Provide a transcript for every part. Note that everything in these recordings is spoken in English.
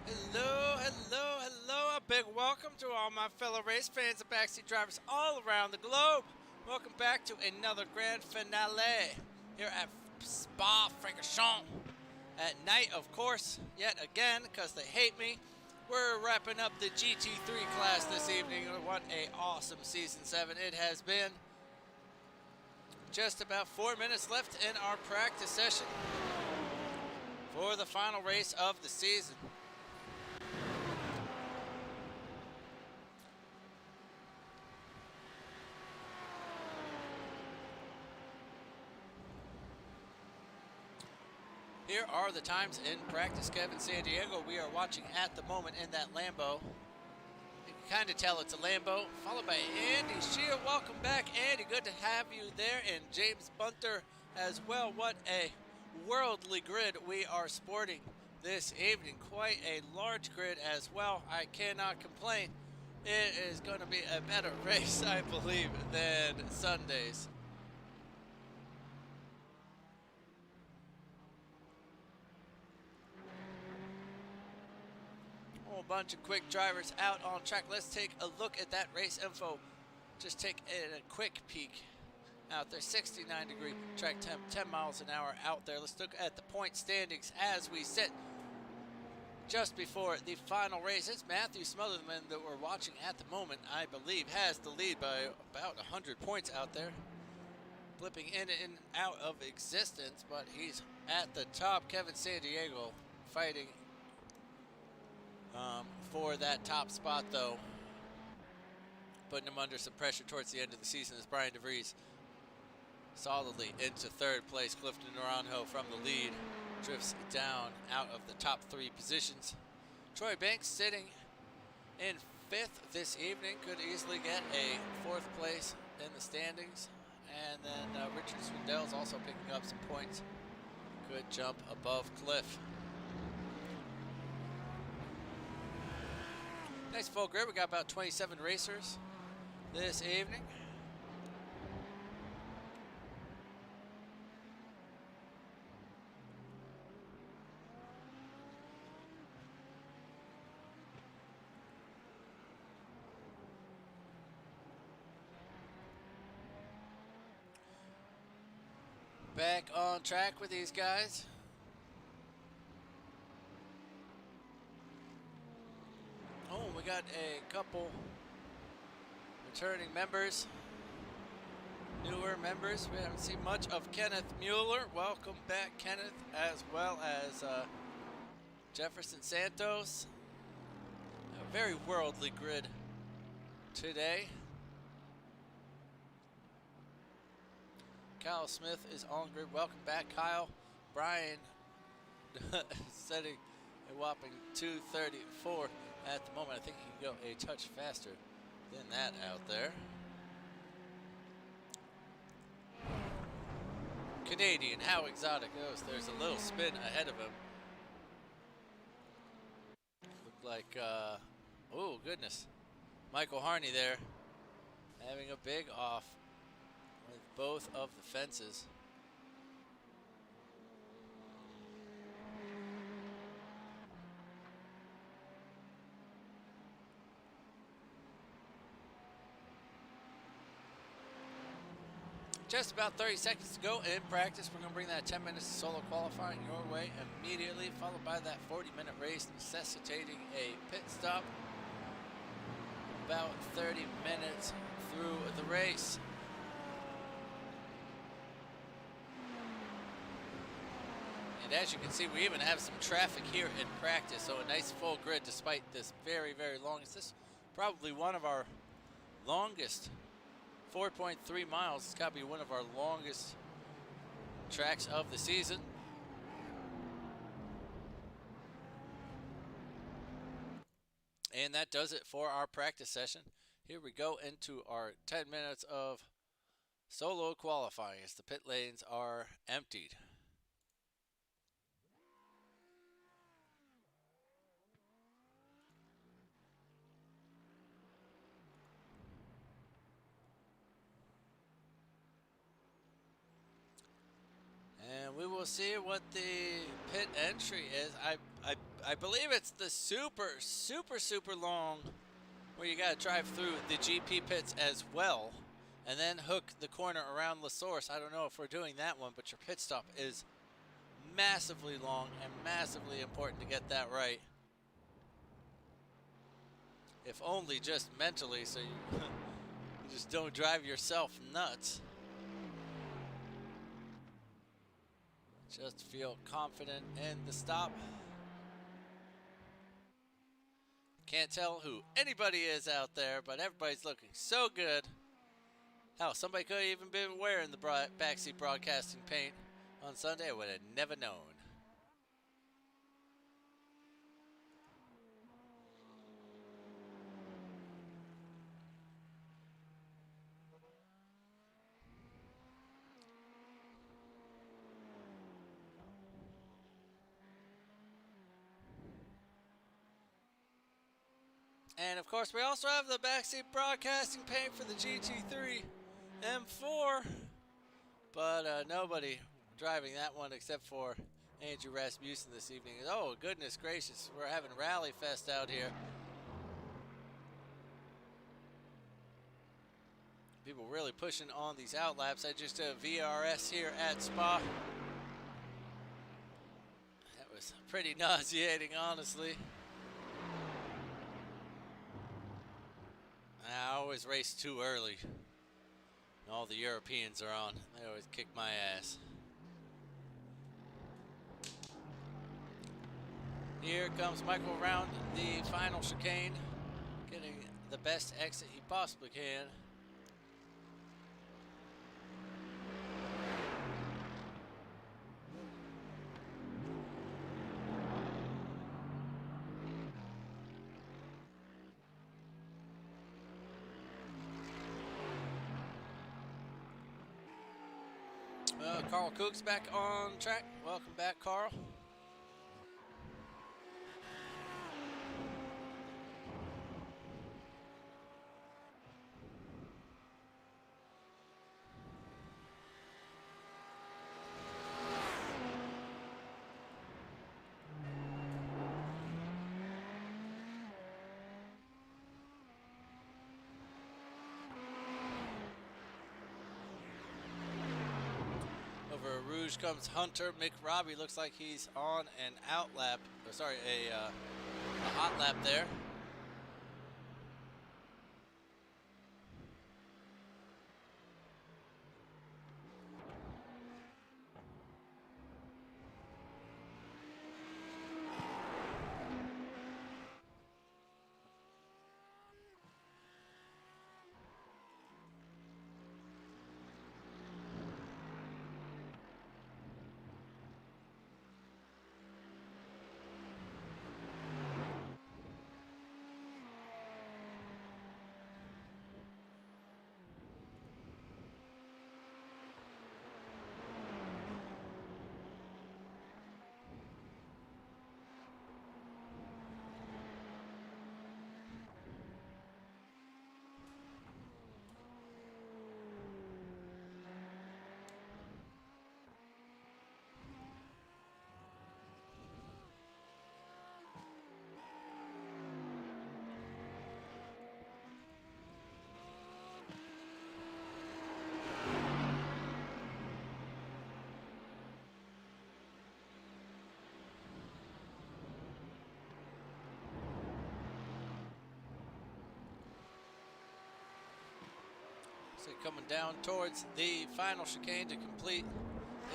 Hello, hello, hello. A big welcome to all my fellow race fans and backseat drivers all around the globe. Welcome back to another grand finale here at Spa Francorchamps. At night, of course, yet again, because they hate me. We're wrapping up the GT3 class this evening. What a awesome Season 7 it has been. Just about 4 minutes left in our practice session for the final race of the season. Here are the times in practice. Kevin San Diego, we are watching at the moment in that Lambo. You can kind of tell it's a Lambo. Followed by Andy Shea. Welcome back, Andy. Good to have you there. And James Bunter as well. What a worldly grid we are sporting this evening. Quite a large grid as well. I cannot complain. It is going to be a better race, I believe, than Sunday's. Whole bunch of quick drivers out on track. Let's take a look at that race info. Just take a quick peek out there. 69-degree track temp, 10 miles an hour out there. Let's look at the point standings as we sit just before the final race. It's Matthew Smotherman that we're watching at the moment, I believe, has the lead by about 100 points out there. Blipping in and out of existence, but he's at the top. Kevin San Diego fighting for that top spot, though, putting him under some pressure towards the end of the season as Brian DeVries solidly into third place. Clifton Naranjo from the lead drifts down out of the top 3 positions. Troy Banks sitting in 5th this evening, could easily get a 4th place in the standings. And then Richard Swindell's also picking up some points. Good jump above Cliff. Nice full grid. We got about 27 racers this evening. Back on track with these guys. Oh, we got a couple returning members, newer members. We haven't seen much of Kenneth Mueller. Welcome back, Kenneth, as well as Jefferson Santos. A very worldly grid today. Kyle Smith is on grid. Welcome back, Kyle. Brian setting a whopping 2:34 at the moment. I think he can go a touch faster than that out there. Canadian, how exotic goes. There's a little spin ahead of him. Looked like, oh goodness. Michael Harney there having a big off with both of the fences. Just about 30 seconds to go in practice. We're going to bring that 10 minutes of solo qualifying your way immediately, followed by that 40-minute race necessitating a pit stop about 30 minutes through the race. And as you can see, we even have some traffic here in practice, so a nice full grid despite this very, very long. This is probably one of our longest, 4.3 miles. It's got to be one of our longest tracks of the season. And that does it for our practice session. Here we go into our 10 minutes of solo qualifying as the pit lanes are emptied. And we will see what the pit entry is. I I believe it's the super long where you got to drive through the GP pits as well and then hook the corner around La Source. I don't know if we're doing that one, but your pit stop is massively long and massively important to get that right. If only just mentally, so you, you just don't drive yourself nuts. Just feel confident in the stop. Can't tell who anybody is out there, but everybody's looking so good. Hell, somebody could have even been wearing the backseat broadcasting paint on Sunday. I would have never known. And of course, we also have the backseat broadcasting paint for the GT3 M4. But nobody driving that one except for Andrew Rasmussen this evening. Oh, goodness gracious. We're having Rally Fest out here. People really pushing on these out laps. I just did a VRS here at Spa. That was pretty nauseating, honestly. I always race too early. All the Europeans are on. They always kick my ass. Here comes Michael around the final chicane, getting the best exit he possibly can. Carl Cook's back on track. Welcome back, Carl. Rouge comes Hunter McRobbie. Looks like he's on an out lap, or sorry, a hot lap there. So coming down towards the final chicane to complete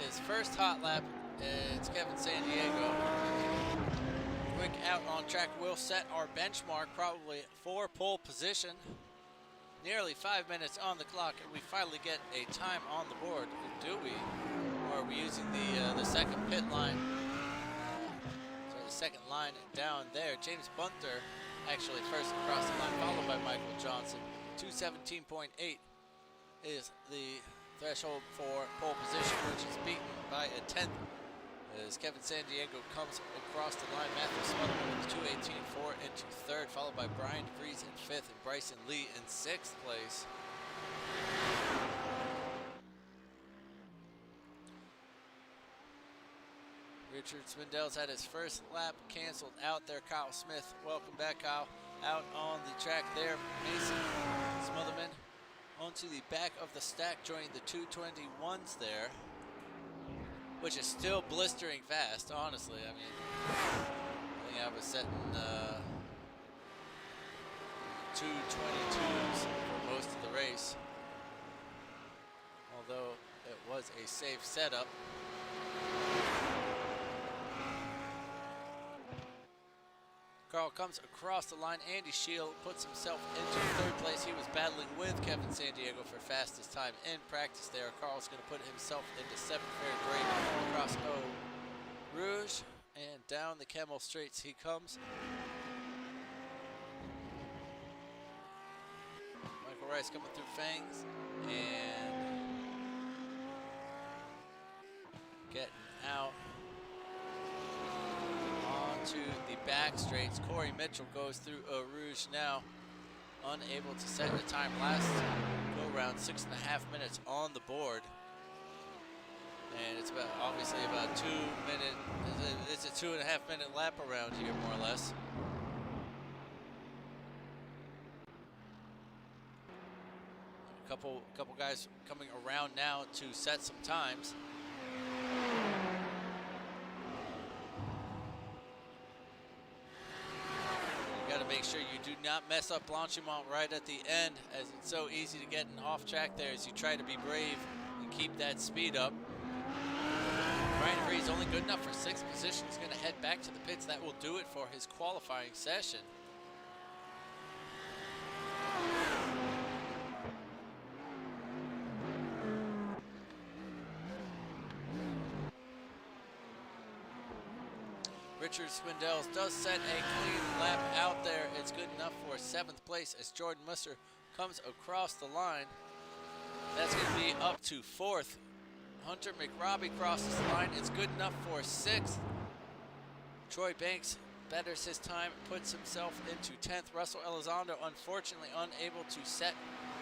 his first hot lap, it's Kevin Sandiego. Quick out on track will set our benchmark probably for pole position. Nearly 5 minutes on the clock, and we finally get a time on the board. Do we? Or are we using the second pit line? So the second line down there. James Bunter actually first across the line, followed by Michael Johnson. 217.8 is the threshold for pole position, which is beaten by a tenth as Kevin Sandiego comes across the line. Matthew Smotherman with 218.4 into third, followed by Brian DeVries in fifth and Bryson Lee in sixth place. Richard Swindell's had his first lap canceled out there. Kyle Smith, welcome back, Kyle. Out on the track there. Mason Smotherman onto the back of the stack, joining the 221s there, which is still blistering fast, honestly. I mean, I think I was setting 222s for most of the race, although it was a safe setup. Carl comes across the line. Andy Shield puts himself into third place. He was battling with Kevin Sandiego for fastest time in practice there. Carl's going to put himself into seventh, very great across Eau Rouge, and down the Camel Straights he comes. Michael Rice coming through Fangs and getting out to the back straights. Corey Mitchell goes through Eau Rouge now, unable to set a time last go around 6.5 minutes on the board, and it's about obviously about 2 minute. It's a 2.5 minute lap around here, more or less. A couple guys coming around now to set some times. Make sure you do not mess up Blanchimont right at the end, as it's so easy to get off track there as you try to be brave and keep that speed up. Brian Free's only good enough for 6th position. He's going to head back to the pits. That will do it for his qualifying session. Richard Swindell does set a clean lap out there. It's good enough for 7th place as Jordan Musser comes across the line. That's going to be up to 4th. Hunter McRobbie crosses the line. It's good enough for 6th. Troy Banks betters his time, puts himself into 10th. Russell Elizondo, unfortunately, unable to set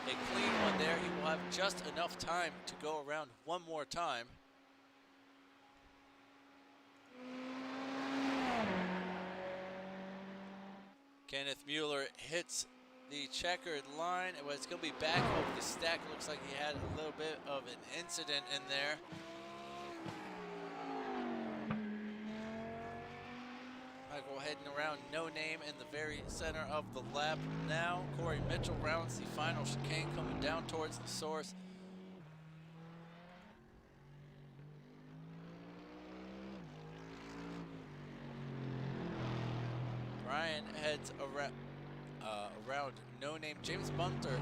a clean one there. He will have just enough time to go around one more time. Kenneth Mueller hits the checkered line. It's going to be back over the stack. Looks like he had a little bit of an incident in there. Michael heading around No Name in the very center of the lap now. Corey Mitchell rounds the final chicane coming down towards the source. Brian heads around No Name. James Bunter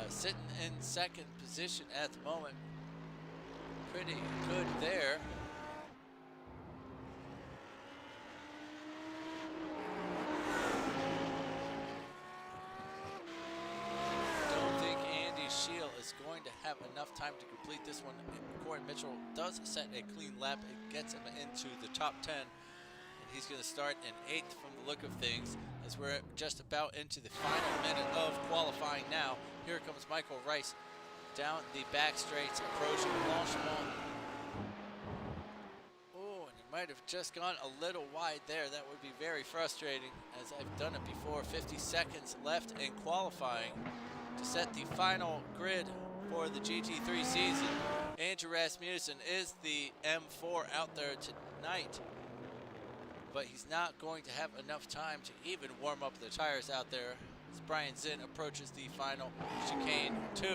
sitting in 2nd position at the moment. Pretty good there. Don't think Andy Shield is going to have enough time to complete this one. Corey Mitchell does set a clean lap. It gets him into the top 10. He's going to start in 8th from the look of things, as we're just about into the final minute of qualifying now. Here comes Michael Rice down the back straights, approaching Blanchimont. Oh, and he might have just gone a little wide there. That would be very frustrating, as I've done it before. 50 seconds left in qualifying to set the final grid for the GT3 season. Andrew Rasmussen is the M4 out there tonight, but he's not going to have enough time to even warm up the tires out there as Brian Zinn approaches the final chicane 2.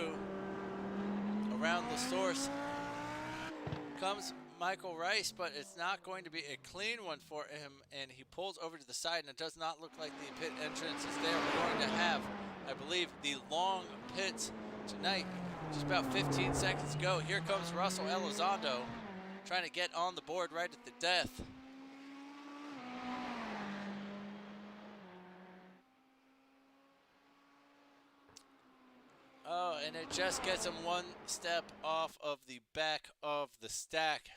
Around the source comes Michael Rice, but it's not going to be a clean one for him, and he pulls over to the side, and it does not look like the pit entrance is there. We're going to have, I believe, the long pits tonight. Just about 15 seconds to go. Here comes Russell Elizondo trying to get on the board right at the death. Oh, and it just gets him one step off of the back of the stack.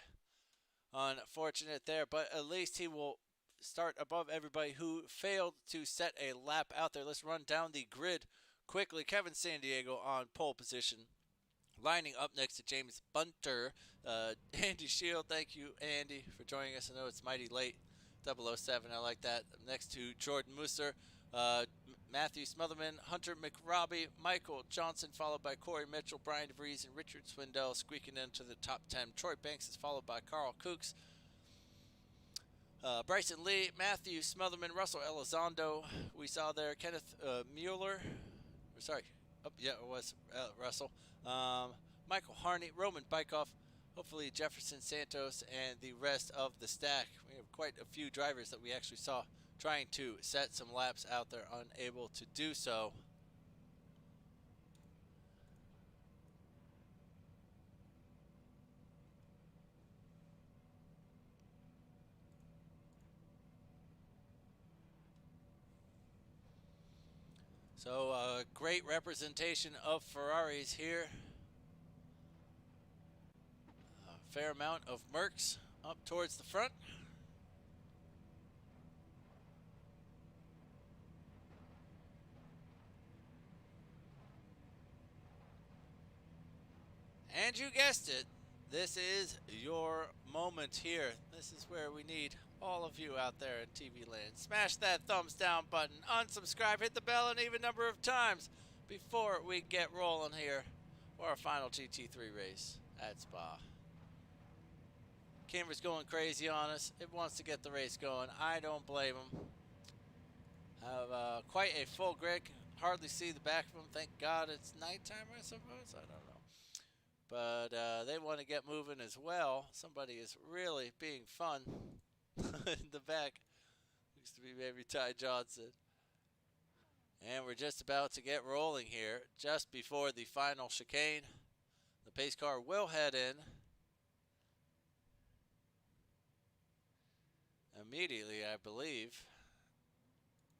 Unfortunate there, but at least he will start above everybody who failed to set a lap out there. Let's run down the grid quickly. Kevin Sandiego on pole position Lining up next to James Bunter, Andy Shield. Thank you, Andy, for joining us. I know it's mighty late. 007, I like that. Next to Jordan Musser, Matthew Smotherman, Hunter McRobbie, Michael Johnson, followed by Corey Mitchell, Brian DeVries, and Richard Swindell squeaking into the top 10. Troy Banks is followed by Carl Kooks. Bryson Lee, Matthew Smotherman, Russell Elizondo, we saw there. Kenneth Mueller, sorry, yeah, it was Russell. Michael Harney, Roman Bykoff, hopefully Jefferson Santos, and the rest of the stack. We have quite a few drivers that we actually saw trying to set some laps out there, unable to do so. So great representation of Ferraris here. A fair amount of Mercs up towards the front. And you guessed it, this is your moment here. This is where we need all of you out there in TV land. Smash that thumbs down button, unsubscribe, hit the bell an even number of times before we get rolling here for our final GT3 race at Spa. Camera's going crazy on us. It wants to get the race going. I don't blame them. Have quite a full grid. Hardly see the back of them. Thank God it's nighttime, I suppose. I don't know. But they want to get moving as well. Somebody is really being fun in the back. Used to be maybe Ty Johnson. And we're just about to get rolling here, just before the final chicane. The pace car will head in immediately, I believe.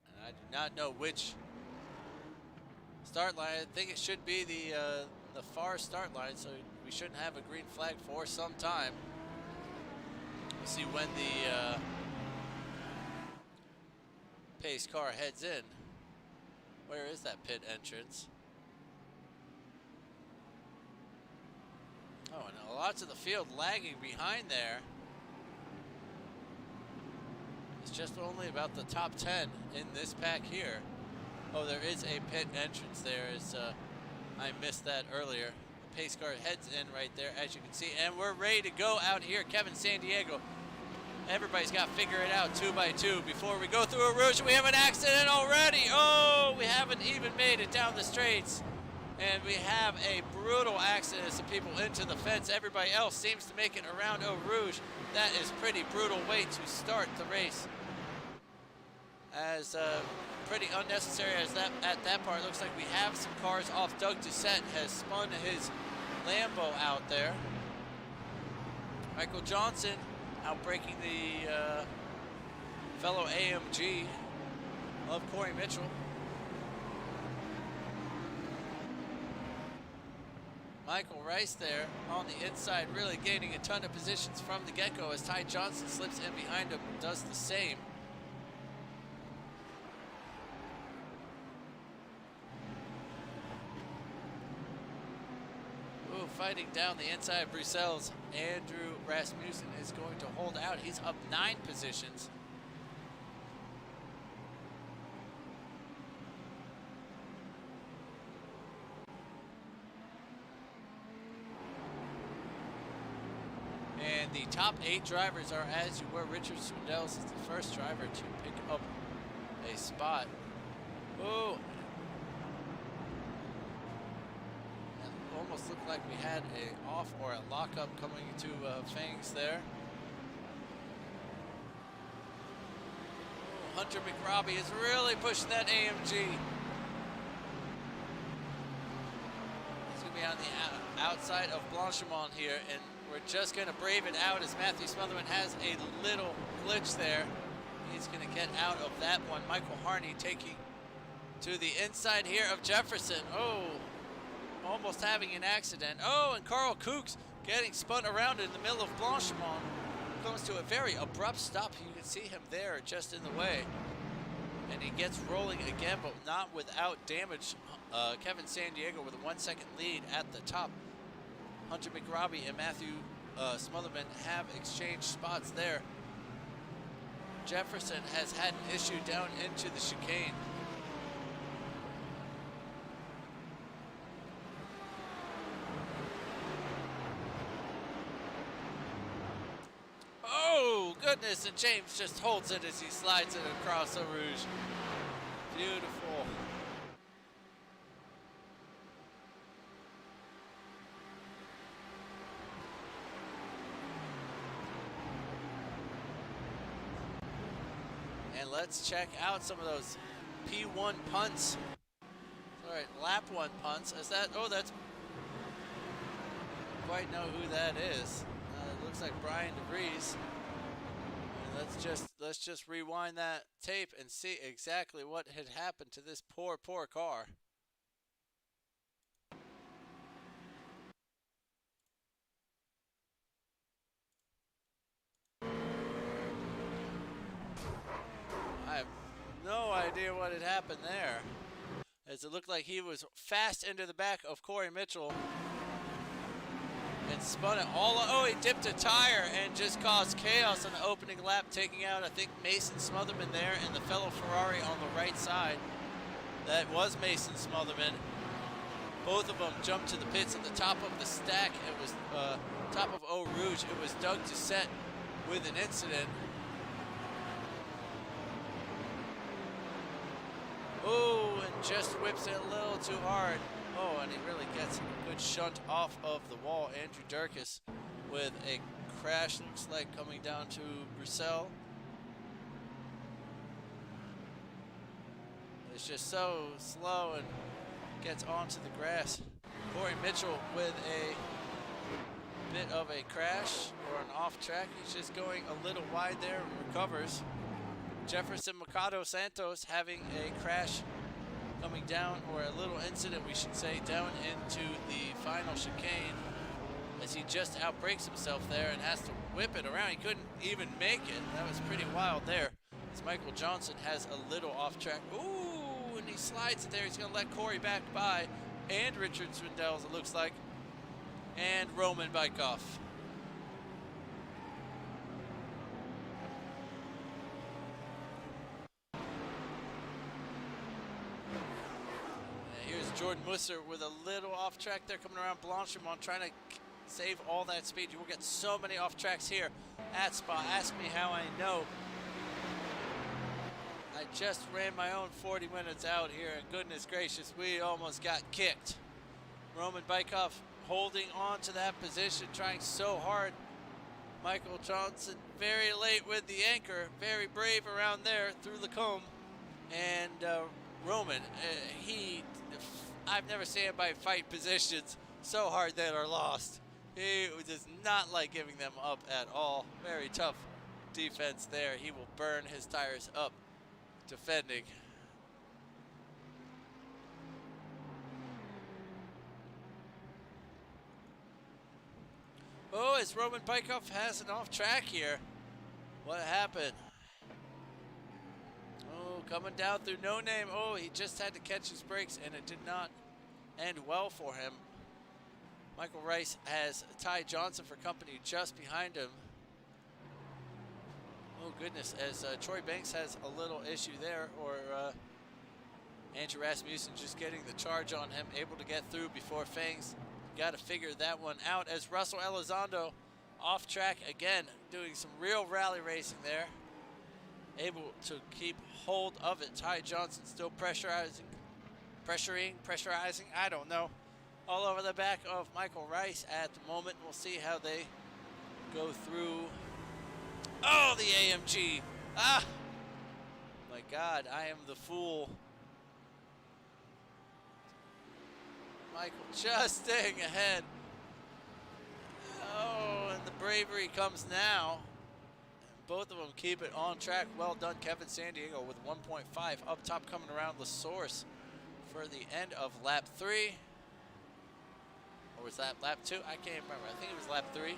And I do not know which start line. I think it should be the far start line, so we shouldn't have a green flag for some time. We'll see when the pace car heads in. Where is that pit entrance? Oh, and lots of the field lagging behind there. It's just only about the top 10 in this pack here. Oh, there is a pit entrance there. I missed that earlier. The pace car heads in right there, as you can see. And we're ready to go out here. Kevin Sandiego. Everybody's got to figure it out 2 by 2 before we go through a rouge. We have an accident already. Oh, we haven't even made it down the straights. And we have a brutal accident as some people into the fence. Everybody else seems to make it around Eau Rouge. That is pretty brutal way to start the race. As pretty unnecessary as that at that part. Looks like we have some cars off. Doug Doucette has spun his Lambo out there. Michael Johnson outbreaking the fellow AMG of Corey Mitchell. Michael Rice there on the inside, really gaining a ton of positions from the get-go as Ty Johnson slips in behind him and does the same. Ooh, fighting down the inside of Bruxelles. Andrew Rasmussen is going to hold out. He's up 9 positions. And the top 8 drivers are as you were. Richard Swindell is the first driver to pick up a spot. Ooh. Almost looked like we had a off or a lockup coming to Fangs there. Ooh, Hunter McRobbie is really pushing that AMG. He's going to be on the outside of Blanchimont here, and we're just going to brave it out as Matthew Smotherman has a little glitch there. He's going to get out of that one. Michael Harney taking to the inside here of Jefferson. Oh. Almost having an accident. Oh, and Carl Kooks getting spun around in the middle of Blanchimont. Comes to a very abrupt stop. You can see him there just in the way. And he gets rolling again, but not without damage. Kevin Sandiego with a 1 second lead at the top. Hunter McRobbie and Matthew Smotherman have exchanged spots there. Jefferson has had an issue down into the chicane. Oh, goodness, and James just holds it as he slides it across Eau Rouge. Beautiful. And let's check out some of those P1 punts. All right, lap 1 punts. Is that, oh, that's, quite know who that is. It looks like Brian DeVries. And let's just rewind that tape and see exactly what had happened to this poor car. I have no idea what had happened there, as it looked like he was fast into the back of Corey Mitchell and spun it all. Oh, he dipped a tire and just caused chaos on the opening lap, taking out, I think, Mason Smotherman there and the fellow Ferrari on the right side. That was Mason Smotherman. Both of them jumped to the pits at the top of the stack. It was top of Eau Rouge. It was Doug Doucette with an incident. Oh, and just whips it a little too hard. Oh, and he really gets a good shunt off of the wall. Andrew Durkis with a crash, looks like, coming down to Bruxelles. It's just so slow and gets onto the grass. Corey Mitchell with a bit of a crash or an off track. He's just going a little wide there and recovers. Jefferson Mercado Santos having a crash coming down, or a little incident we should say, down into the final chicane as he just outbrakes himself there and has to whip it around. He couldn't even make it. That was pretty wild there. As Michael Johnson has a little off track. Ooh, and he slides it there. He's going to let Corey back by, and Richard Swindell, it looks like, and Roman Bykov. Jordan Musser with a little off track there, coming around Blanchimont, trying to save all that speed. You will get so many off tracks here at Spa. Ask me how I know. I just ran my own 40 minutes out here, and goodness gracious, we almost got kicked. Roman Bykov holding on to that position, trying so hard. Michael Johnson very late with the anchor, very brave around there through the comb. And Roman, I've never seen anybody fight positions so hard that are lost. He does not like giving them up at all. Very tough defense there. He will burn his tires up defending. Oh, as Roman Bykov has an off track here. What happened? Oh, coming down through No Name. Oh, he just had to catch his brakes, and it did not end well for him. Michael Rice has Ty Johnson for company just behind him. Oh, goodness, as Troy Banks has a little issue there, or Andrew Rasmussen just getting the charge on him, able to get through before Fangs. Got to figure that one out, as Russell Elizondo off track again, doing some real rally racing there. Able to keep hold of it. Ty Johnson still pressurizing, I don't know. All over the back of Michael Rice at the moment. We'll see how they go through. Oh, the AMG. Ah! My God, I am the fool. Michael just staying ahead. Oh, and the bravery comes now. Both of them keep it on track. Well done, Kevin Sandiego with 1.5 up top, coming around La Source for the end of lap 3. Or was that lap 2? I can't remember. I think it was lap 3.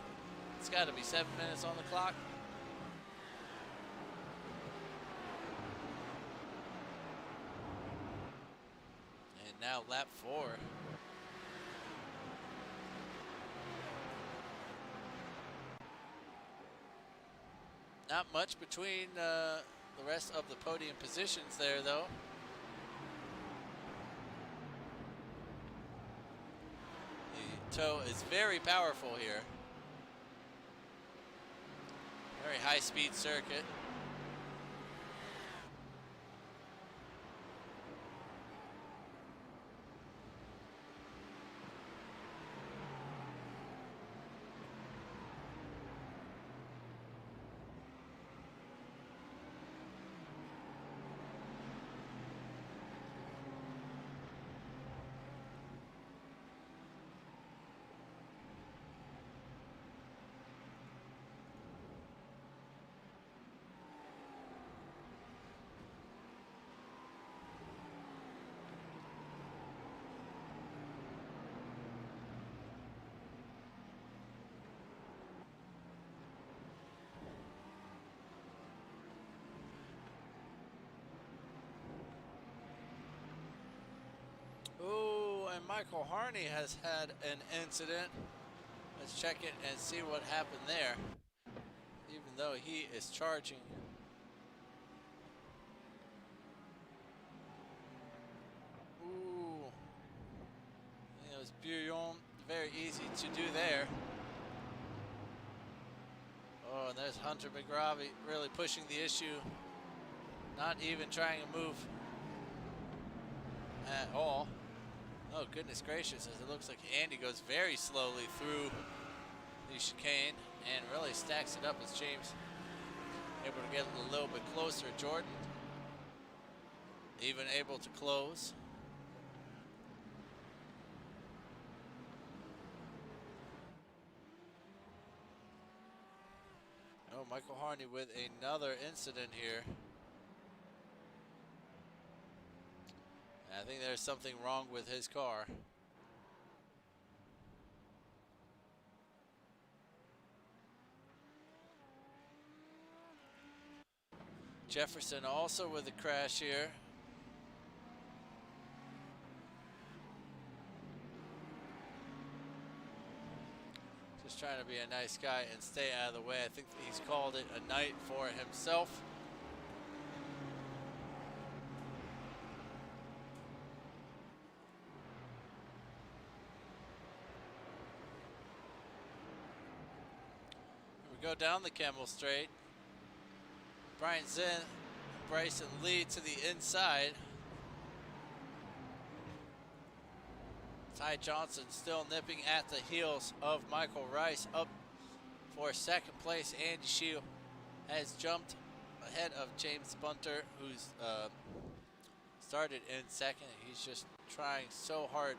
It's got to be 7 minutes on the clock. And now lap 4. Not much between the rest of the podium positions there, though. The toe is very powerful here. Very high-speed circuit. Ooh, and Michael Harney has had an incident. Let's check it and see what happened there. Even though he is charging. Ooh. It was Bouillon. Very easy to do there. Oh, and there's Hunter McGravy really pushing the issue. Not even trying to move at all. Oh, goodness gracious, as it looks like Andy goes very slowly through the chicane and really stacks it up as James able to get a little bit closer. Jordan even able to close. Oh, Michael Harney with another incident here. I think there's something wrong with his car. Jefferson also with a crash here. Just trying to be a nice guy and stay out of the way. I think he's called it a night for himself. We go down the Kemmel Straight. Brian Zinn, Bryson Lee to the inside. Ty Johnson still nipping at the heels of Michael Rice. Up for second place. Andy Shield has jumped ahead of James Bunter, who's started in second. He's just trying so hard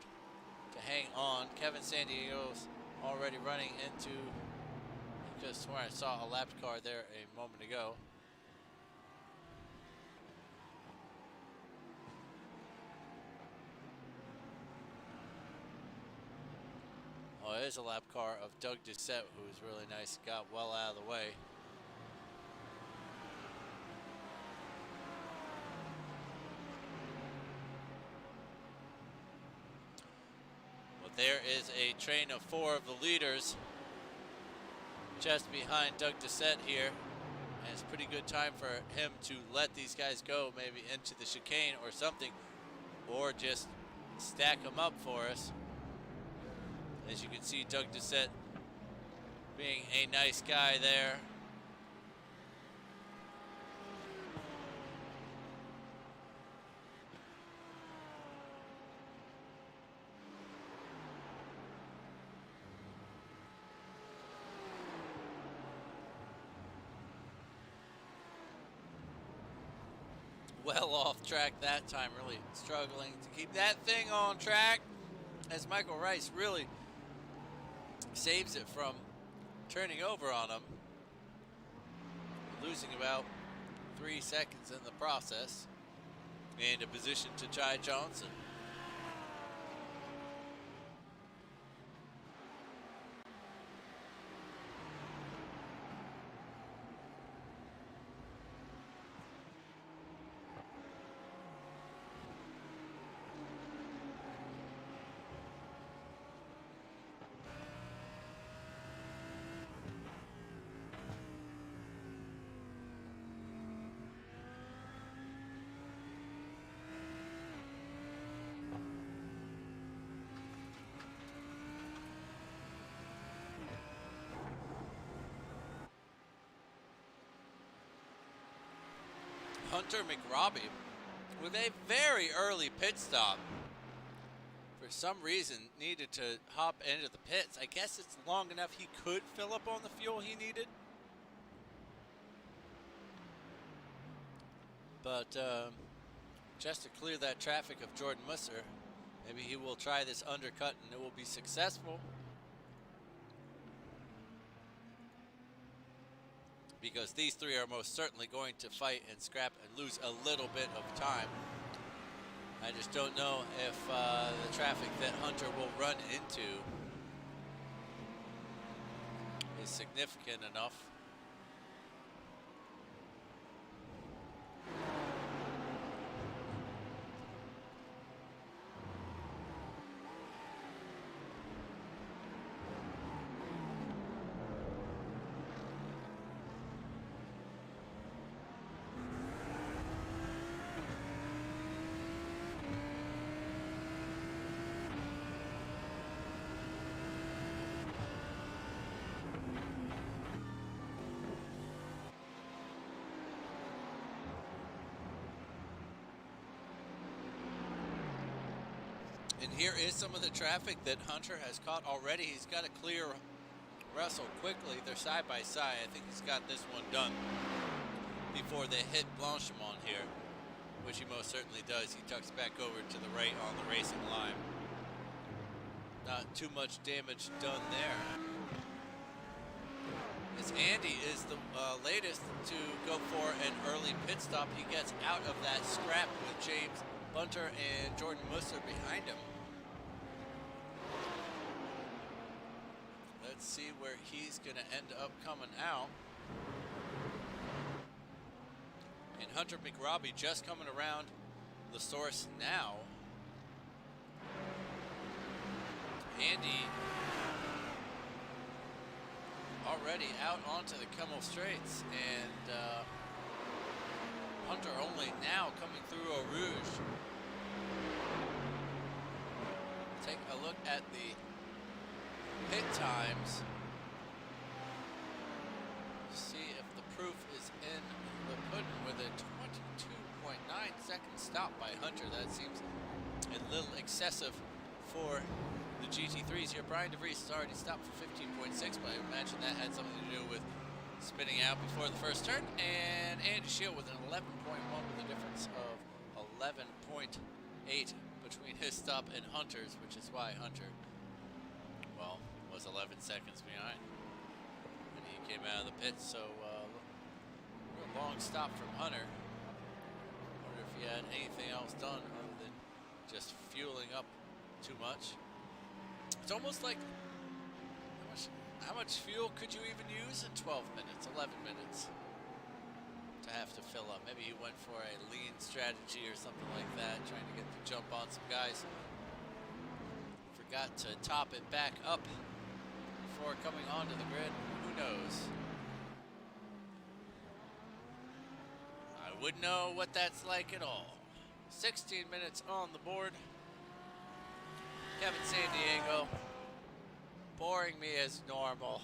to hang on. Kevin Sandiego's already running into, I could have sworn I saw a lapped car there a moment ago. Oh, there's a lap car of Doug Doucette, who was really nice, got well out of the way. Well, there is a train of 4 of the leaders just behind Doug Doucette here. And it's a pretty good time for him to let these guys go, maybe into the chicane or something, or just stack them up for us. As you can see, Doug Doucette being a nice guy there. Well off track that time, really struggling to keep that thing on track as Michael Rice really saves it from turning over on him, losing about 3 seconds in the process, and a position to Ty Johnson. Hunter McRobbie with a very early pit stop. For some reason, needed to hop into the pits. I guess it's long enough he could fill up on the fuel he needed. But just to clear that traffic of Jordan Musser, maybe he will try this undercut and it will be successful. Because these three are most certainly going to fight and scrap and lose a little bit of time. I just don't know if the traffic that Hunter will run into is significant enough. And here is some of the traffic that Hunter has caught already. He's got to clear Russell quickly. They're side by side. I think he's got this one done before they hit Francorchamps here, which he most certainly does. He tucks back over to the right on the racing line. Not too much damage done there. As Andy is the latest to go for an early pit stop. He gets out of that scrap with James Bunter and Jordan Musser behind him. Let's see where he's going to end up coming out. And Hunter McRobbie just coming around the source now. Andy already out onto the Kemmel Straights, and Hunter only now coming through Eau Rouge. Take a look at the pit times. See if the proof is in the pudding with a 22.9 second stop by Hunter. That seems a little excessive for the GT3s here. Brian DeVries has already stopped for 15.6, but I imagine that had something to do with spinning out before the first turn. And Andy Shield with an 11.1 with a difference of 11.8 between his stop and Hunter's, which is why Hunter, well, was 11 seconds behind when he came out of the pit. So real long stop from Hunter. Wonder if he had anything else done other than just fueling up too much. It's almost like how much fuel could you even use in 12 minutes, 11 minutes to have to fill up? Maybe he went for a lean strategy or something like that, trying to get the jump on some guys. Forgot to top it back up before coming onto the grid. Who knows? I wouldn't know what that's like at all. 16 minutes on the board. Kevin San Diego boring me as normal.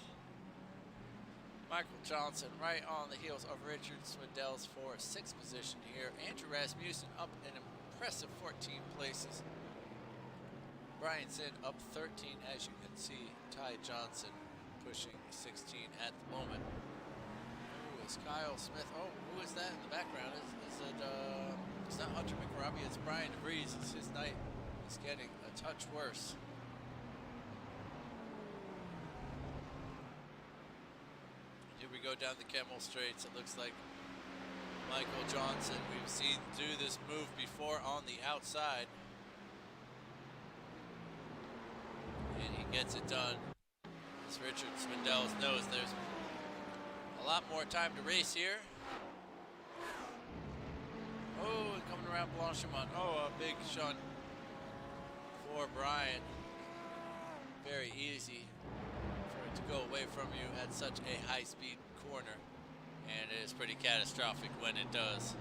Michael Johnson right on the heels of Richard Swindell's for 6th position here. Andrew Rasmussen up an impressive 14 places. Brian Sid up 13, as you can see. Ty Johnson pushing 16 at the moment. Who is Kyle Smith? Oh, who is that in the background? Is it it's not Hunter McRobbie, it's Brian DeVries. His night is getting a touch worse. Here we go down the Kemmel Straights. It looks like Michael Johnson, we've seen do this move before on the outside. And he gets it done. As Richard Swindell knows there's a lot more time to race here. Oh, and coming around Francorchamps. Oh, a big shunt for Brian. Very easy for it to go away from you at such a high-speed corner. And it is pretty catastrophic when it does.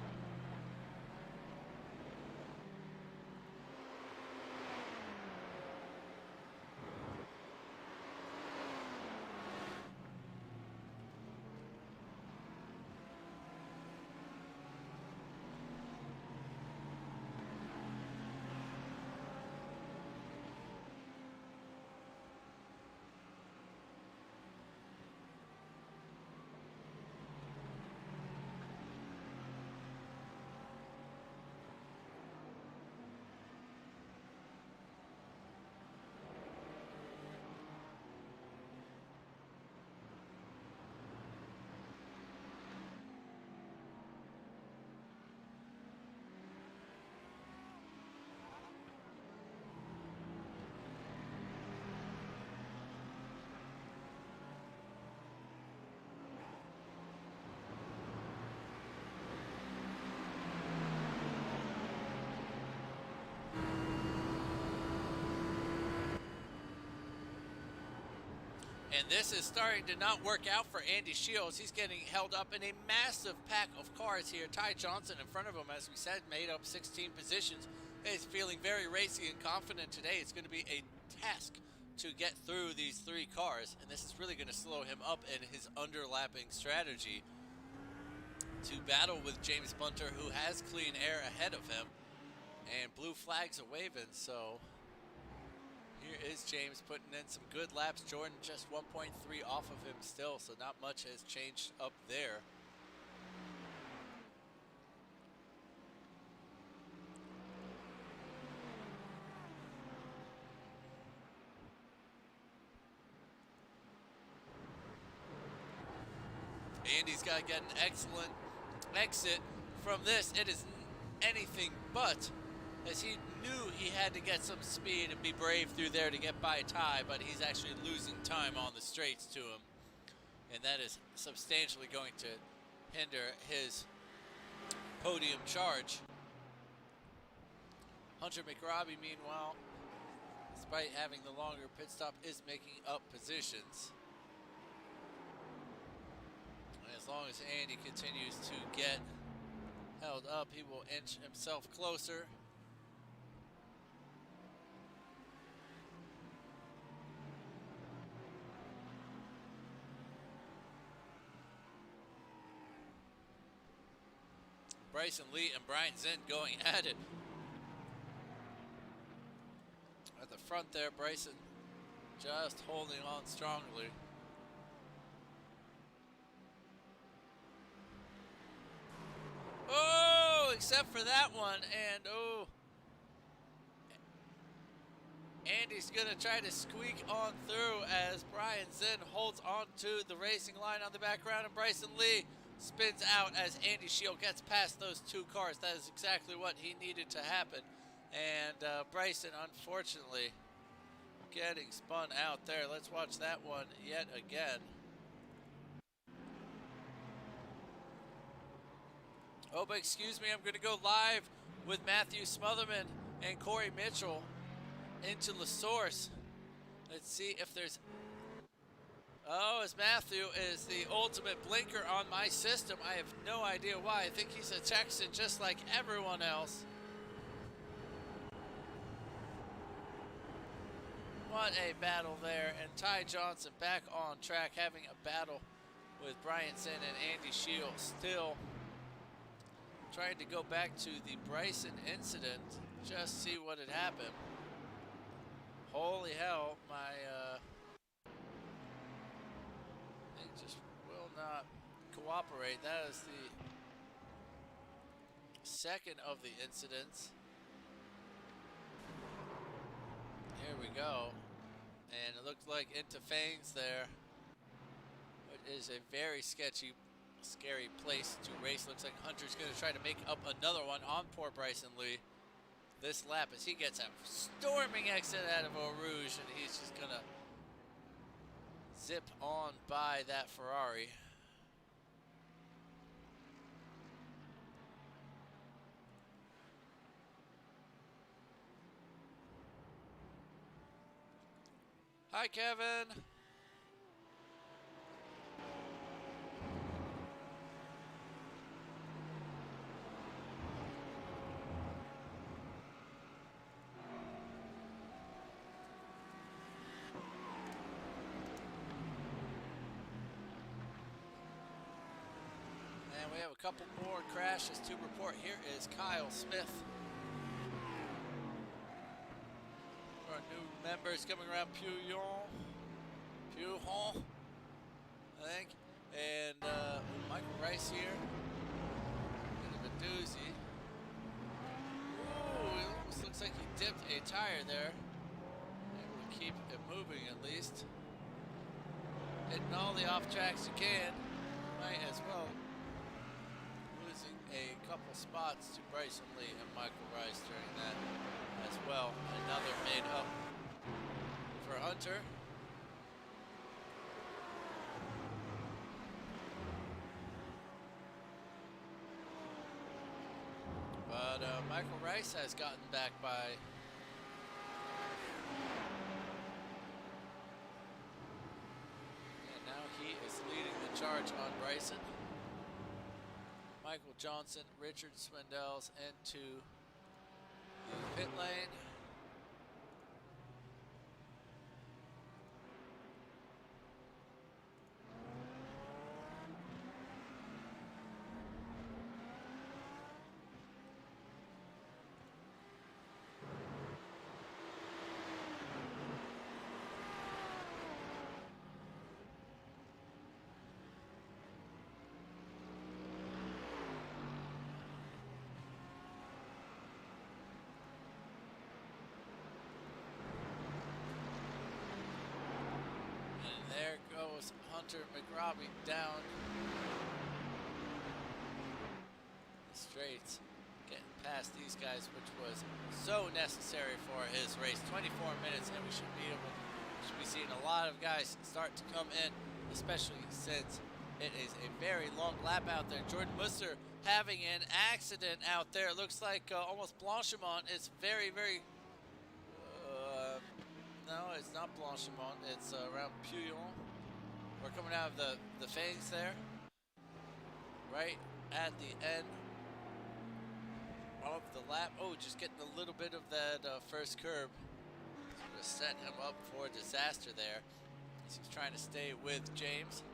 And this is starting to not work out for Andy Shields. He's getting held up in a massive pack of cars here. Ty Johnson in front of him, as we said, made up 16 positions. He's feeling very racy and confident today. It's going to be a task to get through these 3 cars, and this is really going to slow him up in his underlapping strategy to battle with James Bunter, who has clean air ahead of him, and blue flags are waving. So here is James putting in some good laps. Jordan just 1.3 off of him still, so not much has changed up there. Andy's got to get an excellent exit from this. It is anything but, as he knew he had to get some speed and be brave through there to get by Ty, but he's actually losing time on the straights to him, and that is substantially going to hinder his podium charge. Hunter McRobbie, meanwhile, despite having the longer pit stop, is making up positions. As long as Andy continues to get held up, he will inch himself closer. Bryson Lee and Brian Zinn going at it. At the front there, Bryson just holding on strongly. Oh, except for that one, and oh, Andy's gonna try to squeak on through as Brian Zinn holds on to the racing line on the background, and Bryson Lee spins out as Andy Shield gets past those 2 cars. That is exactly what he needed to happen, and Bryson, unfortunately, getting spun out there. Let's watch that one yet again. Oh, but excuse me, I'm going to go live with Matthew Smotherman and Corey Mitchell into La Source. Let's see if there's... Oh, as Matthew is the ultimate blinker on my system. I have no idea why. I think he's a Texan just like everyone else. What a battle there. And Ty Johnson back on track, having a battle with Brian Zinn and Andy Shields. Still trying to go back to the Bryson incident, just see what had happened. Holy hell, my thing just will not cooperate. That is the second of the incidents. Here we go. And it looked like into Fanes there. It is a very sketchy, scary place to race. Looks like Hunter's going to try to make up another one on poor Bryson Lee this lap as he gets a storming exit out of Eau Rouge, and he's just going to zip on by that Ferrari. Hi, Kevin. And we have a couple more crashes to report. Here is Kyle Smith. Our new members coming around Puyon, I think. And Michael Rice here. Bit of a doozy. Ooh, it almost looks like he dipped a tire there. Able to keep it moving at least. Hitting all the off tracks you can. Might as well. Losing a couple spots to Bryson Lee and Michael Rice during that as well. Another made up for Hunter. But Michael Rice has gotten back by charge on Bryson. Michael Johnson, Richard Swindells into the pit lane. There goes Hunter McRobbie down the straights, getting past these guys, which was so necessary for his race. 24 minutes, and we should be seeing a lot of guys start to come in, especially since it is a very long lap out there. Jordan Musser having an accident out there. It looks like almost Blanchimont is very, very. No, it's not Blanchimont. It's around Pouillon. We're coming out of the phase there. Right at the end of the lap. Oh, just getting a little bit of that first curb. Sort of set him up for disaster there. As he's trying to stay with James.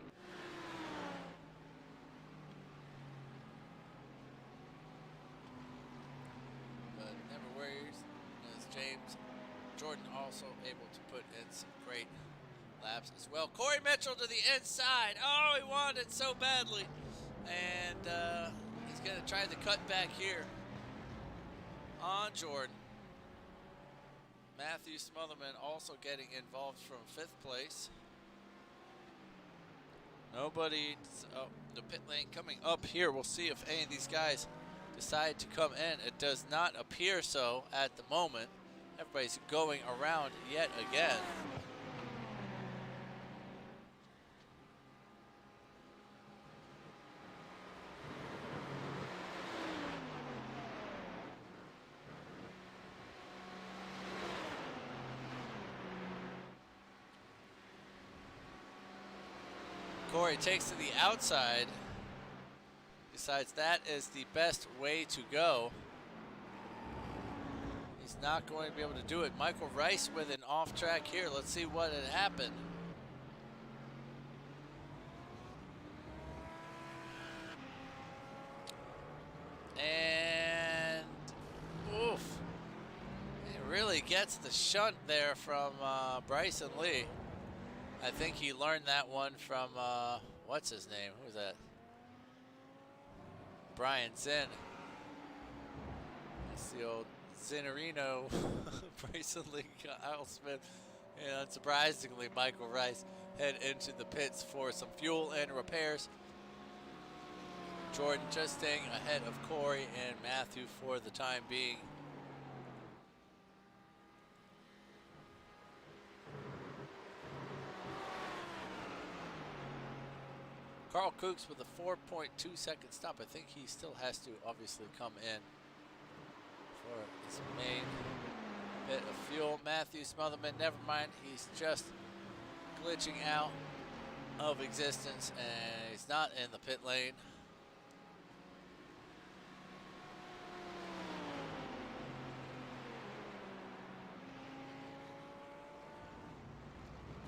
But never worries, as James. Jordan also able to put in some great laps as well. Corey Mitchell to the inside. Oh, he wanted it so badly. And he's going to try the cut back here on Jordan. Matthew Smotherman also getting involved from 5th place. Nobody, oh, the pit lane coming up here. We'll see if any of these guys decide to come in. It does not appear so at the moment. Everybody's going around yet again. Corey takes to the outside. Decides that is the best way to go. He's not going to be able to do it. Michael Rice with an off track here. Let's see what had happened. And oof. It really gets the shunt there from Bryson Lee. I think he learned that one from, what's his name? Who was that? Brian Zinn. That's the old Zinnerino, Bryson Lee, Kyle Smith, and unsurprisingly, Michael Rice head into the pits for some fuel and repairs. Jordan just staying ahead of Corey and Matthew for the time being. Carl Kooks with a 4.2 second stop. I think he still has to obviously come in for his main bit of fuel. Matthew Smotherman, never mind. He's just glitching out of existence and he's not in the pit lane.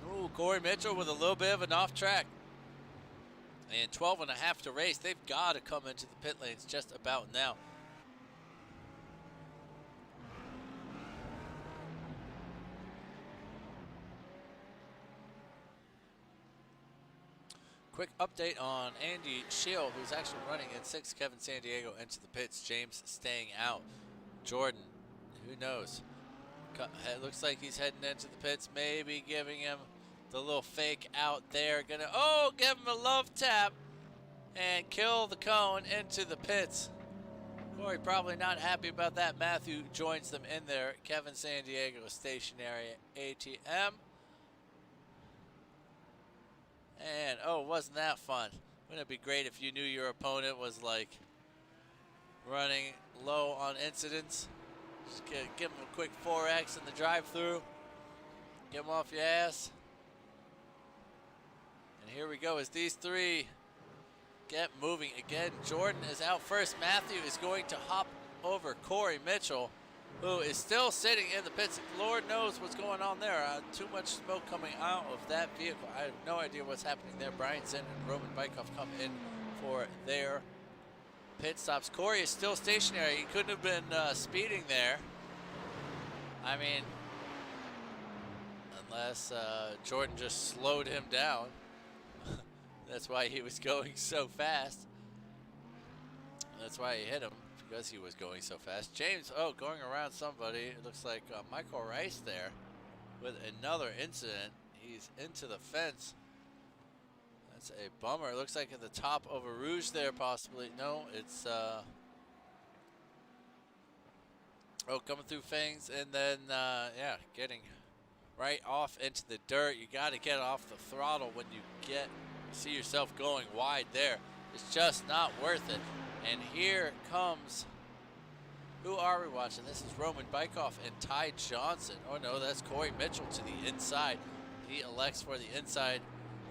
Ooh, Corey Mitchell with a little bit of an off track. And 12 and a half to race. They've got to come into the pit lanes just about now. Quick update on Andy Schill, who's actually running in 6th. Kevin Sandiego into the pits. James staying out. Jordan, who knows? It looks like he's heading into the pits, maybe giving him the little fake out there. Gonna, oh, give him a love tap and kill the cone into the pits. Corey probably not happy about that. Matthew joins them in there. Kevin Sandiego stationary ATM. And, oh, wasn't that fun? Wouldn't it be great if you knew your opponent was, like, running low on incidents? Just give him a quick 4X in the drive-through. Get him off your ass. And here we go as these three get moving again. Jordan is out first. Matthew is going to hop over Corey Mitchell, who is still sitting in the pits. Lord knows what's going on there. Too much smoke coming out of that vehicle. I have no idea what's happening there. Brian Sin and Roman Bykov come in for their pit stops. Corey is still stationary. He couldn't have been speeding there. I mean, unless Jordan just slowed him down. That's why he was going so fast. That's why he hit him, because he was going so fast. James, going around somebody. It looks like Michael Rice there with another incident. He's into the fence. That's a bummer. It looks like at the top of a Rouge there, possibly. No, it's coming through Fangs, and then yeah, getting right off into the dirt. You got to get off the throttle when you see yourself going wide there. It's just not worth it. And here comes, who are we watching? This is Roman Bykov and Ty Johnson. Oh no, that's Corey Mitchell to the inside. He elects for the inside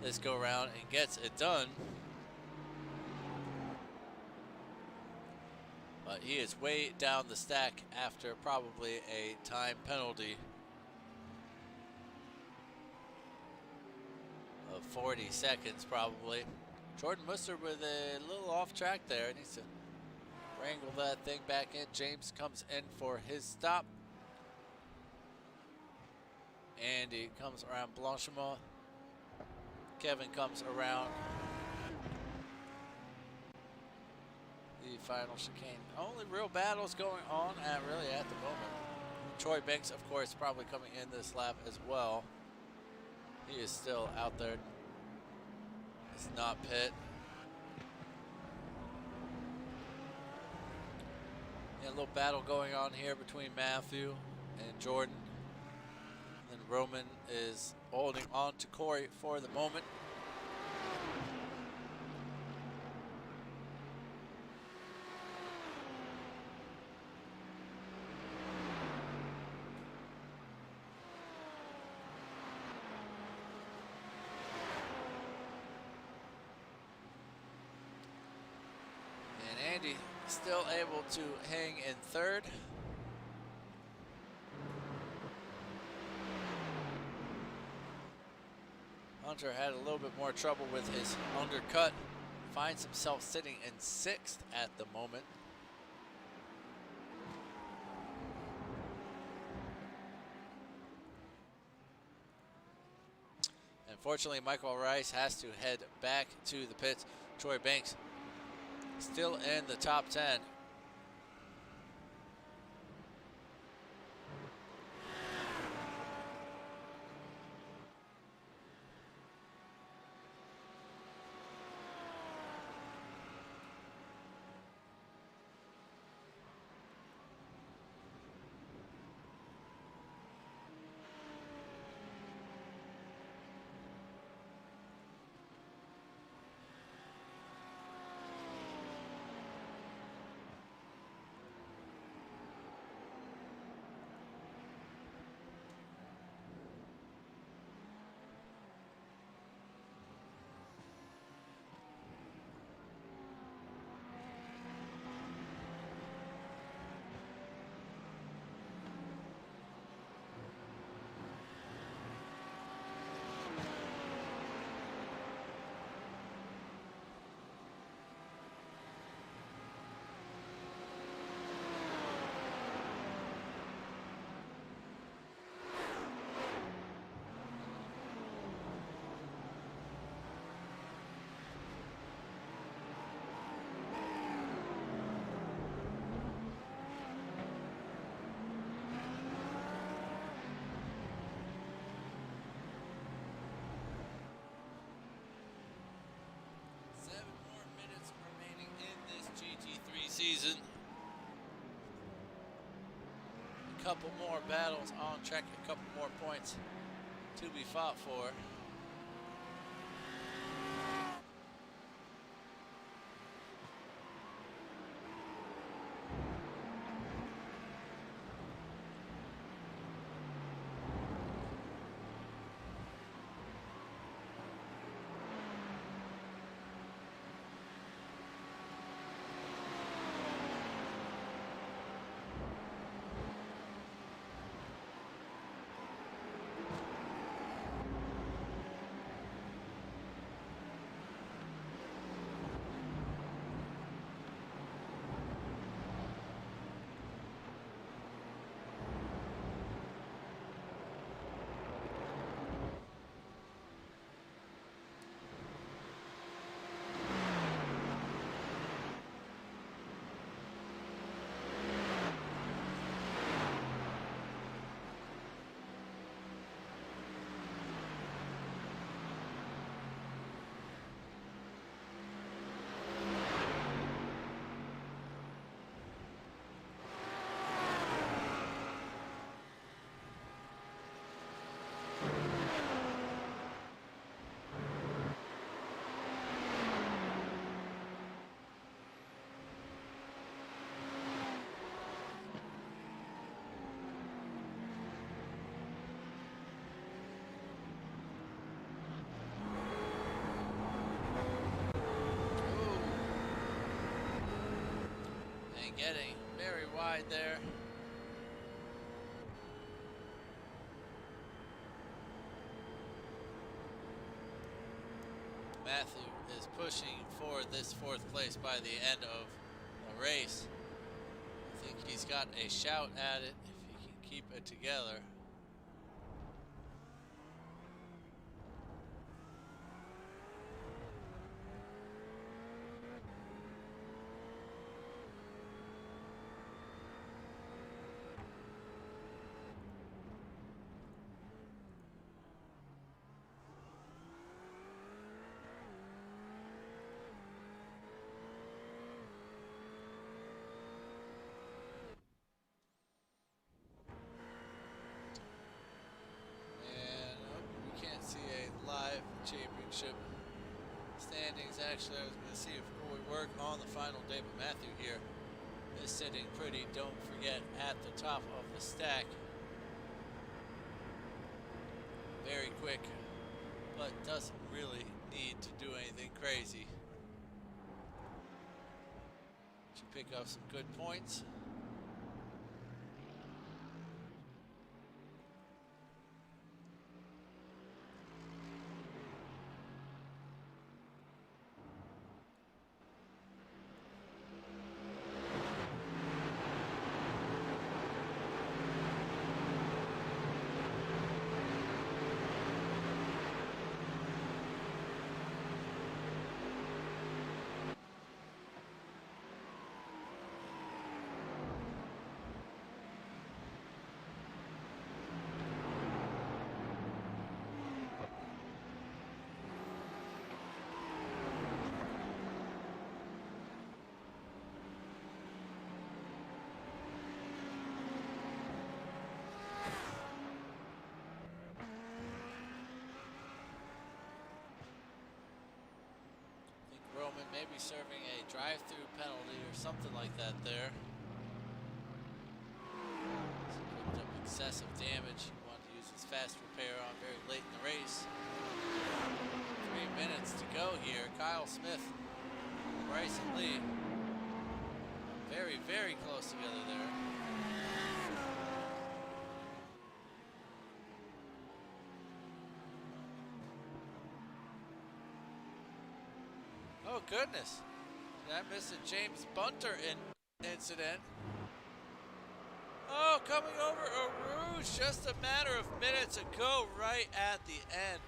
this go round and gets it done. But he is way down the stack after probably a time penalty of 40 seconds probably. Jordan Muster with a little off track there. Needs to wrangle that thing back in. James comes in for his stop. Andy comes around Blanchimont. Kevin comes around the final chicane. Only real battles going on really at the moment. Troy Banks, of course, probably coming in this lap as well. He is still out there. It's not pit. Yeah, a little battle going on here between Matthew and Jordan. And Roman is holding on to Corey for the moment. Andy still able to hang in third. Hunter had a little bit more trouble with his undercut. Finds himself sitting in sixth at the moment. Unfortunately, Michael Rice has to head back to the pits. Troy Banks still in the top 10. Season. A couple more battles on track, a couple more points to be fought for. getting very wide there. Matthew is pushing for this 4th place by the end of the race. I think he's got a shout at it if he can keep it together. Championship standings. Actually, I was going to see if we work on the final day, but Matthew here is sitting pretty, don't forget, at the top of the stack. Very quick, but doesn't really need to do anything crazy. Should pick up some good points. Maybe serving a drive-through penalty or something like that there. He's picked up excessive damage. He wanted to use his fast repair on very late in the race. 3 minutes to go here. Kyle Smith, Bryson Lee, very, very close together there. Oh goodness, did I miss a James Bunter incident? Oh, coming over a rouge just a matter of minutes ago, right at the end.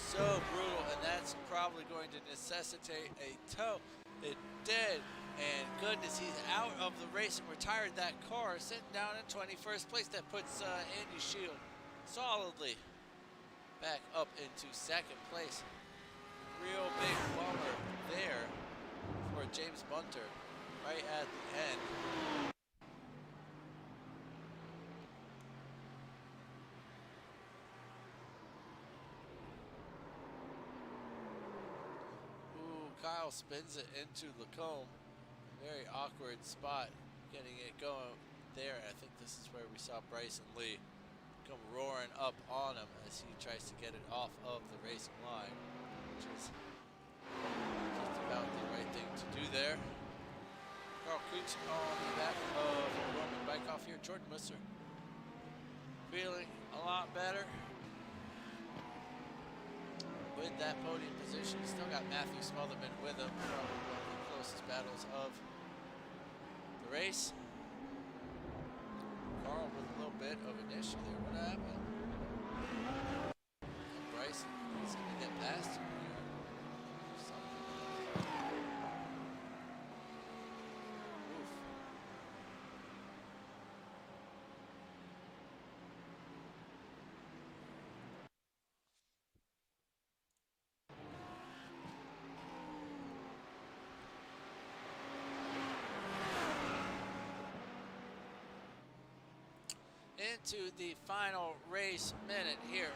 So brutal, and that's probably going to necessitate a tow. It did, and goodness, he's out of the race and retired that car, sitting down in 21st place. That puts Andy Shield solidly back up into 2nd place. Real big bummer there for James Bunter right at the end. Ooh, Kyle spins it into Lacombe. Very awkward spot getting it going there. I think this is where we saw Bryson Lee come roaring up on him as he tries to get it off of the racing line, which is just about the right thing to do there. Carl Cooch on the back of Roman Bykoff here. Jordan Musser feeling a lot better with that podium position. He's still got Matthew Smotherman with him, probably one of the closest battles of the race. Carl with a little bit of an issue there. What happened? And Bryson is going to get past him here. Into the final race minute here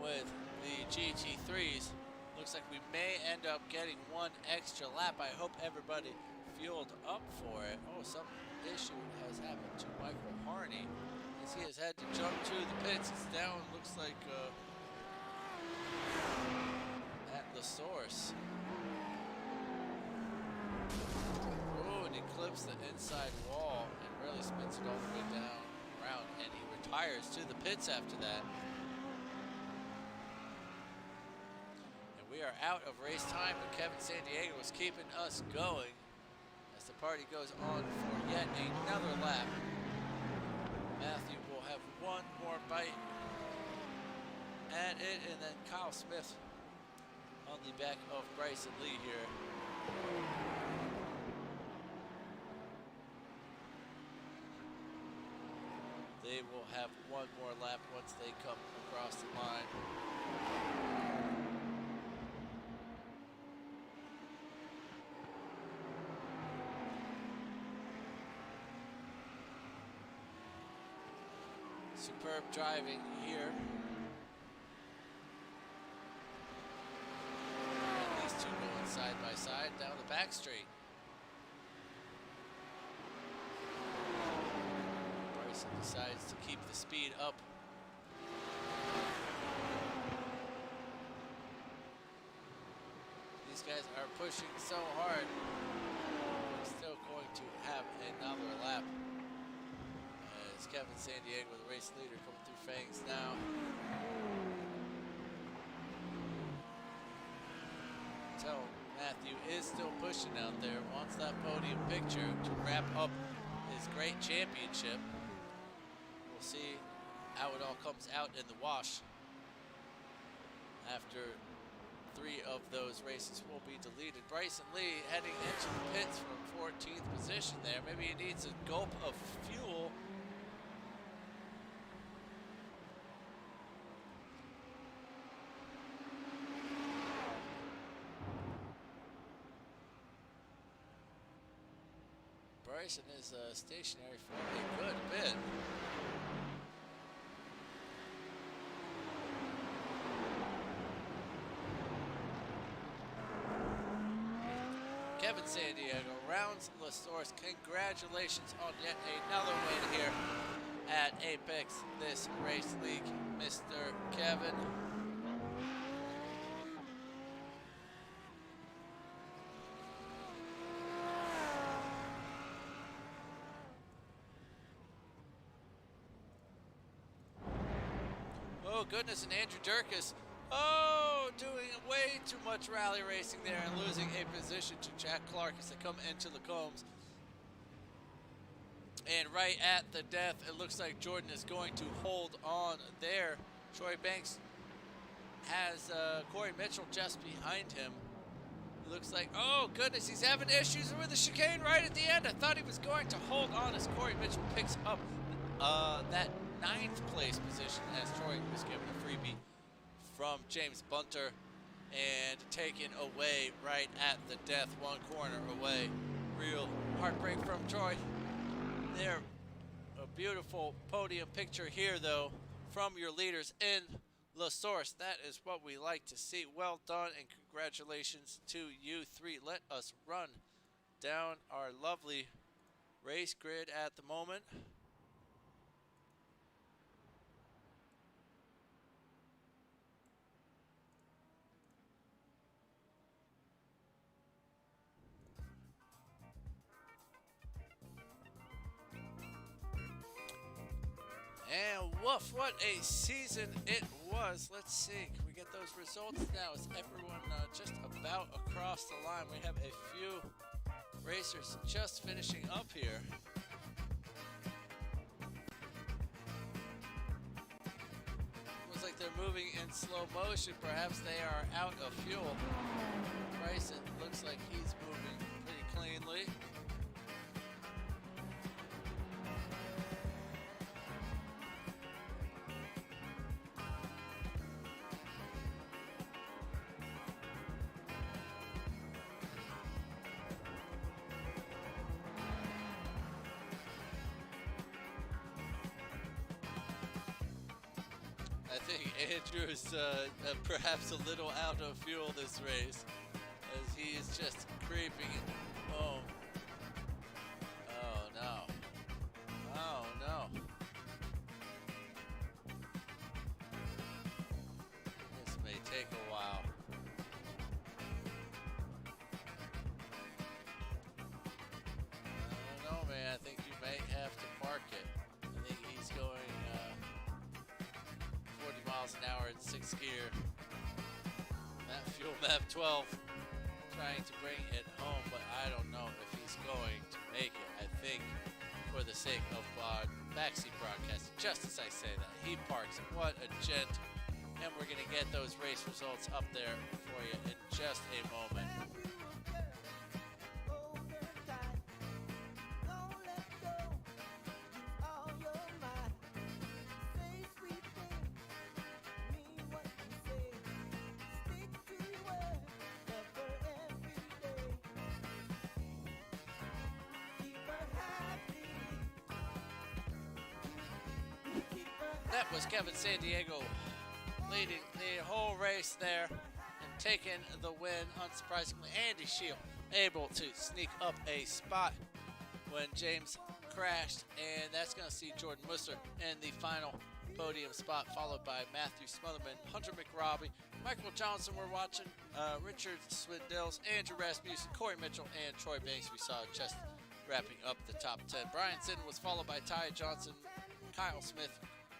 with the GT3s. Looks like we may end up getting one extra lap. I hope everybody fueled up for it. Oh, some issue has happened to Michael Harney as he has had to jump to the pits. He's down, looks like at the source. Oh, He clips the inside wall and really spins it all the way down around, and he retires to the pits after that. And we are out of race time, but Kevin Sandiego is keeping us going as the party goes on for yet another lap. Matthew will have one more bite at it, and then Kyle Smith on the back of Bryson Lee here. They will have one more lap once they come across the line. Superb driving here. And these two going side by side down the back straight. Bryson decides to keep the speed up. These guys are pushing so hard. We're still going to have another lap. As Kevin Sandiego, the race leader, coming through Fangs now. So Matthew is still pushing out there, wants that podium picture to wrap up his great championship. We'll see how it all comes out in the wash. After 3 of those races will be deleted. Bryson Lee heading into the pits from 14th position there. Maybe he needs a gulp of fuel. Bryson is stationary for a good bit. Kevin Sandiego rounds La Source. Congratulations on yet another win here at Apex this race league, Mr. Kevin. Oh goodness, and Andrew Durkis, doing way too much rally racing there and losing a position to Jack Clark as they come into the combs. And right at the death, it looks like Jordan is going to hold on there. Troy Banks has Corey Mitchell just behind him. It looks like, oh goodness, he's having issues with the chicane right at the end. I thought he was going to hold on as Corey Mitchell picks up that 9th place position as Troy was given a freebie from James Bunter and taken away right at the death, 1 corner away. Real heartbreak from Troy. There, a beautiful podium picture here though from your leaders in La Source. That is what we like to see. Well done and congratulations to you 3. Let us run down our lovely race grid at the moment. And woof, what a season it was. Let's see, can we get those results now? Is everyone just about across the line? We have a few racers just finishing up here. Looks like they're moving in slow motion. Perhaps they are out of fuel. Bryson looks like he's moving pretty cleanly. I think Andrew is perhaps a little out of fuel this race as he is just creeping home. Oh no. Oh no. This may take a while. man, I think you may have to park it. I think he's going 40 miles an hour in 6th gear. That fuel map 12 trying to bring it home, but I don't know if he's going to make it. I think for the sake of backseat broadcasting, just as I say that, he parks it. What a gent. And we're going to get those race results up there for you in just a moment. That was Kevin San Diego leading the whole race there and taking the win. Unsurprisingly, Andy Shield able to sneak up a spot when James crashed, and that's going to see Jordan Musser in the final podium spot, followed by Matthew Smotherman, Hunter McRobbie, Michael Johnson we're watching, Richard Swindels, Andrew Rasmussen, Corey Mitchell, and Troy Banks. We saw just wrapping up the top 10. Brian Sin was followed by Ty Johnson, Kyle Smith,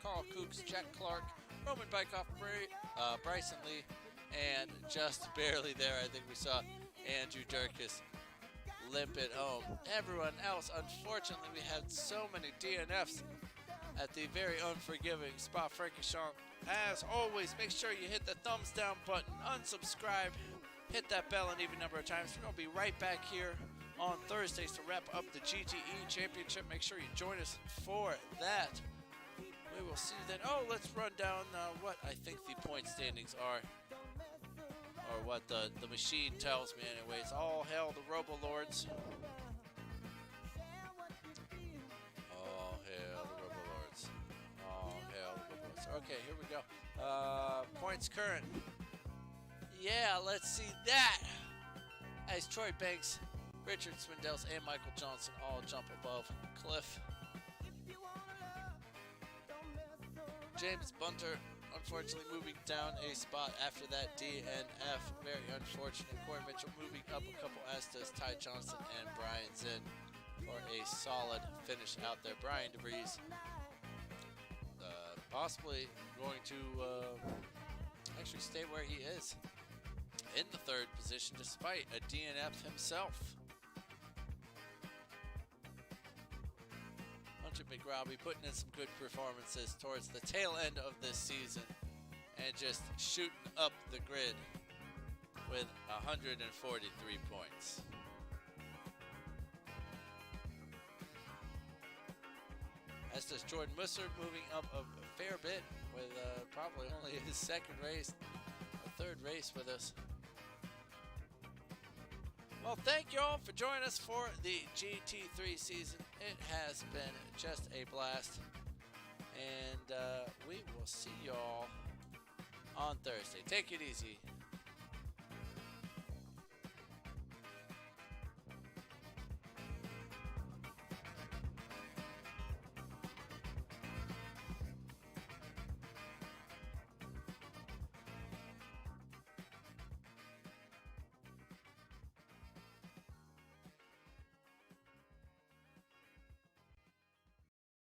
Carl Kooks, Jack Clark, Roman Bykoff, Bryson Lee, and just barely there, I think we saw Andrew Durkis limp it home. Everyone else, unfortunately, we had so many DNFs at the very unforgiving Spa-Francorchamps. As always, make sure you hit the thumbs down button, unsubscribe, hit that bell an even number of times. We're going to be right back here on Thursdays to wrap up the GTE Championship. Make sure you join us for that. We will see you then. Oh, let's run down what I think the point standings are, or what the machine tells me anyways. All hail the Robo-Lords. All hail the Robo-Lords. All hail the Robo-Lords. Okay, here we go. Points current. Yeah, let's see that. As Troy Banks, Richard Swindels, and Michael Johnson all jump above Cliff. James Bunter, unfortunately, moving down a spot after that DNF. Very unfortunate. Corey Mitchell moving up a couple, as does Ty Johnson and Brian Zinn for a solid finish out there. Brian DeVries possibly going to actually stay where he is in the 3rd position despite a DNF himself. McRobbie putting in some good performances towards the tail end of this season and just shooting up the grid with 143 points. As does Jordan Musser, moving up a fair bit with probably only his 2nd race or 3rd race with us. Well, thank you all for joining us for the GT3 season. It has been just a blast. And we will see y'all on Thursday. Take it easy.